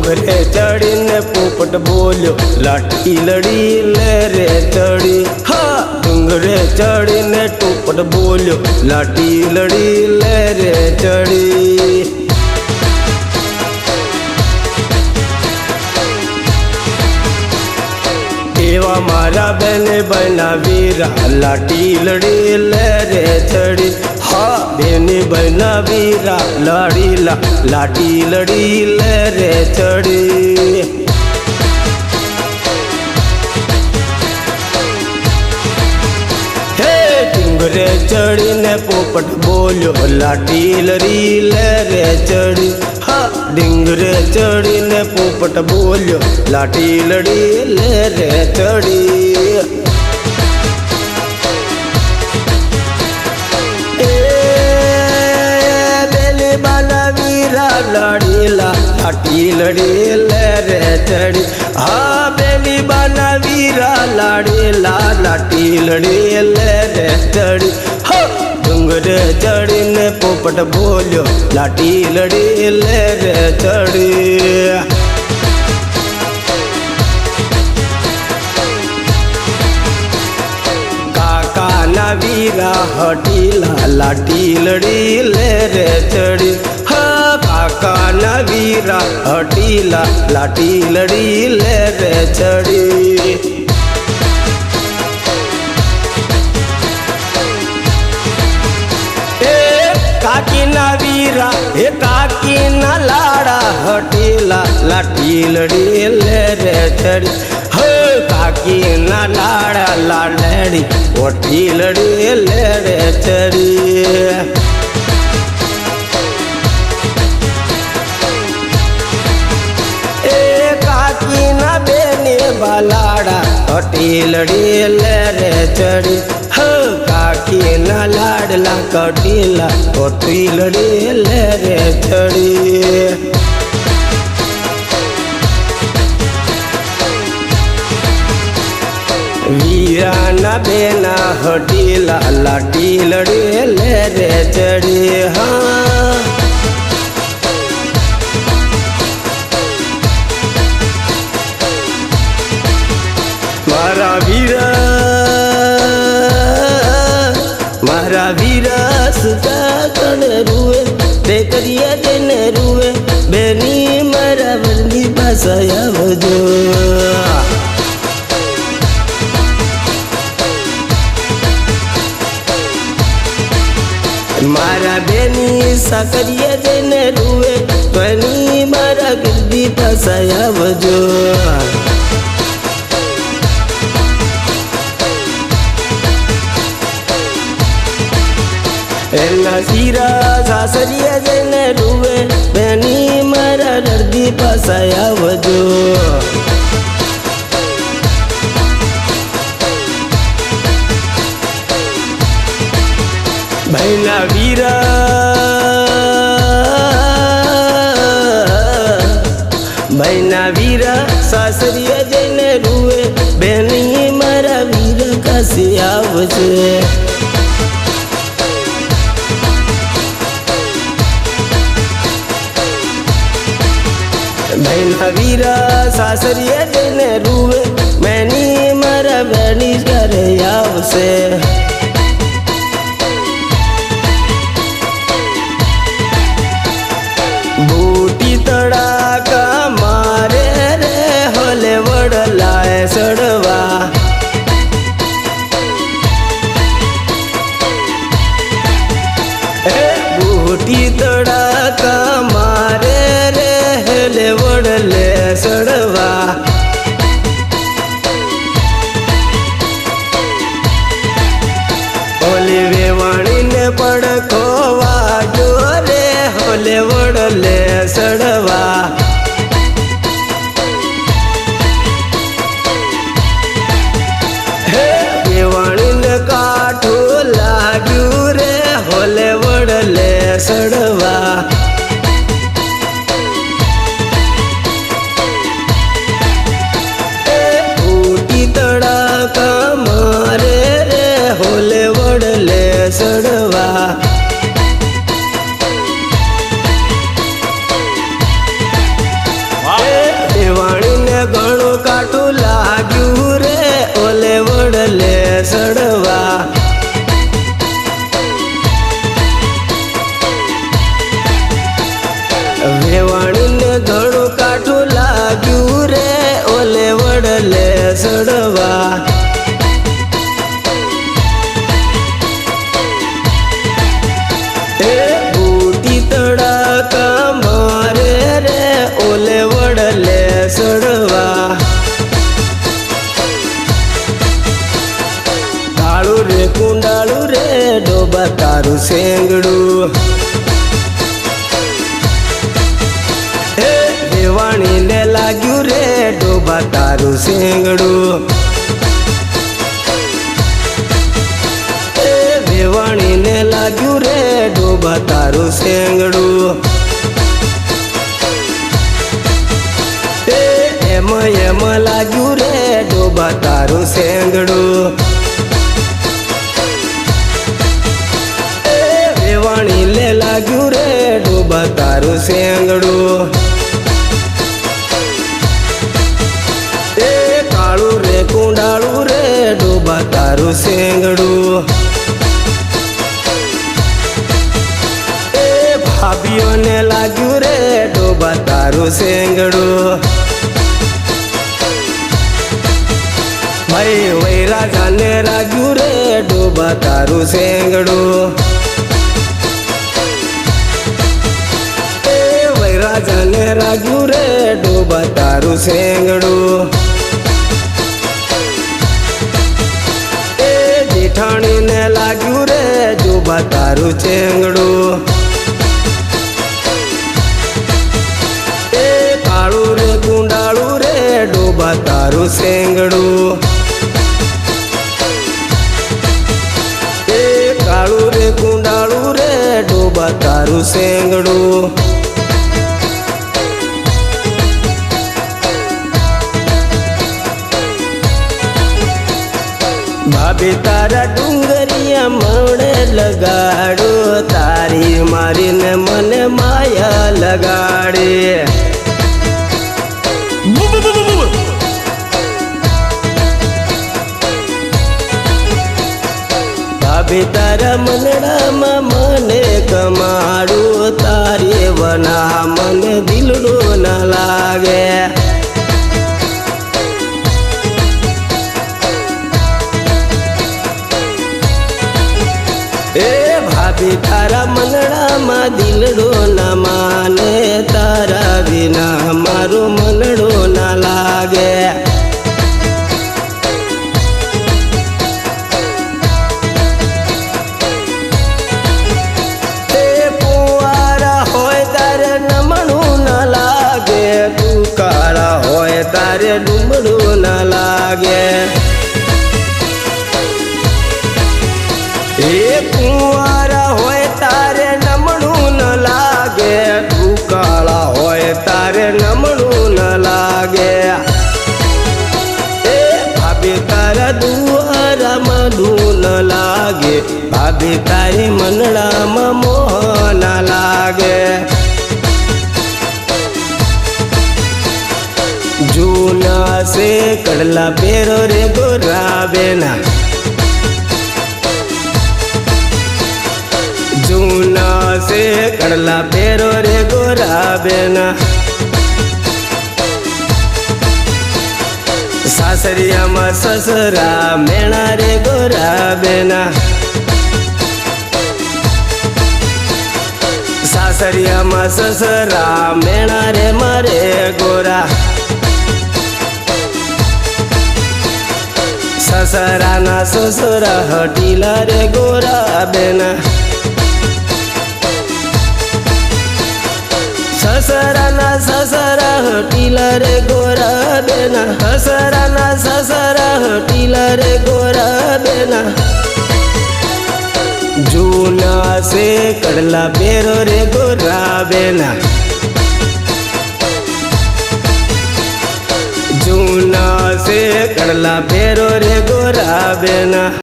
डूंगरे चढ़ी ने पोपट बोलो लाठी लड़ी ले रे चढ़ी। हाँ डूंगरे चढ़ी ने पोपट बोलो लाठी लड़ी ले रे चढ़ी। एवा मारा बहने बहना वीरा लाठी लड़ी ले रे चढ़ी। हाँ बहने बहना वीरा लाड़ी लाठी लड़ी ले रे चढ़ी। डूंगरे चढ़ी ने पोपट बोलो लाठी लड़ी ले रे चढ़ी। हाँ डूंगरे चढ़ी ने पोपट बोलो लाठी लड़ी ले रे चढ़ी। बेली बाला वीरा लाड़ी लाठी लड़ी ले रे चढ़ी। हाँ बेली बाला वीरा लाड़ी लाठी लड़ी ले रे चढ़ी। डूंगरे चढ़ी ने पोपट बोलो लाठी लड़ी ले रे चढ़ी। काका ना वीरा हटीला लाठी लड़ी ले रे चढ़ी। हाँ काका ना वीरा हटीला लाठी लड़ी ले रे चढ़ी। काकी ना वीरा हे काकी ना लाड़ा हटीला लाठी लड़ी ले रे चढ़ी। हो काकी ना लाड़ा लाड़ी ओठी लड़ी ले रे चढ़ी। काकी ना बेने बालाड़ा हटी लड़ी ले रे चढ़ी। हो काकी ना लाडला कटीला ओटी लड़ी ले रे चढ़ी। वीरा ना बेना हटीला लाठी लड़ी ले रे चढ़ी। हाँ मारा वीरा सुता कण रुए बेकरिया दिन रुए बेनी मारा बंदी बसाया वजो। मारा बेनी साकरिया दिन रुए बेनी मारा गिरदी बसाया वजो। सीरा सासरिया जन रुए बहनी मारा दर्दी पसाया वजो। भैना वीरा भैना वीरा सासरिया जन रुए बहनी मारा वीरा कसिया वजो। भैना वीरा सासरिया दिन रुए मैनी मारा बनी कर याव से। बूटी तड़ाका मारे रे होले वड़लाए सड़वा। बूटी तड़ाका मारे रे हेले वड़ले सड़वा। होले वेवाणी ने पड़खो वाजो रे होले वड़ले सड़वा। वेवाणी ने काठो लाग्यू रे होले वड़ले सड़वा। तड़ाका मारे रे होले वड़ले सड़वा। કુંડાળું રે ડોબા તારું સેંગડું એ વેવાણીને લાગ્યું રે ડોબા તારું સેંગડું એ વેવાણીને લાગ્યું રે ડોબા તારું સેંગડું એમ લાગ્યું રે ડોબા તારું સેંગડું એ વેવાણીને લાગ્યું રે ડોબા તારું સેંગડું એ કાળું રે કુંડાળું રે ડોબા તારું સેંગડું એ ભાભીઓને લાગ્યું રે ડોબા તારું સેંગડું ભાઈ વૈરાજાને લાગ્યું રે ડોબા તારું સેંગડું એ વૈરાજાને લાગ્યું રે ડોબા તારું સેંગડું એ જેઠાણીને લાગ્યું રે ડોબા તારું ચેંગડું એ કાળું રે કુંડાળું રે ડોબા તારું સેંગડું કાળું રે કુંડાળું રે ડોબા તારું સેંગડું ભાભી તારા ડુંગરિયા મણે લગાડો તારી મારીને મને માયા લગાડે ભાભી તારા મનડામાં મને કમાડું તારી વના મને દિલડું ના લાગે એ ભાભી તારા મનડામાં દિલડું ના માને તારા વિના મારું મનડું ના લાગે તારે ડુમડું ના લાગે એ કુંવારા હોય તારે નમણું ન લાગે ટુકાળા હોય તારે નમણું ન લાગે એ ભાભી તારા દુવારામાં ધૂ ન લાગે ભાભી તારી મનડામાં મોહ ના લાગે જૂના સે કડલા પેરો રે ગોરા બેના જૂના સે કડલા પેરો રે ગોરા બેના સાસરિયામાં સસરા મેણા રે ગોરા બેના સાસરિયામાં સસરા મેણા રે મારે ગોરા સસરાના સસરા હટીલા રે ગોરા બેના સસરાના સસરા હટીલા રે ગોરા બેના સસરાના સસરા હટીલા રે ગોરા બેના જૂના સે કડલા પેરો રે ગોરા બેના જૂના સે કડલા પેરો રે ગોરા બેના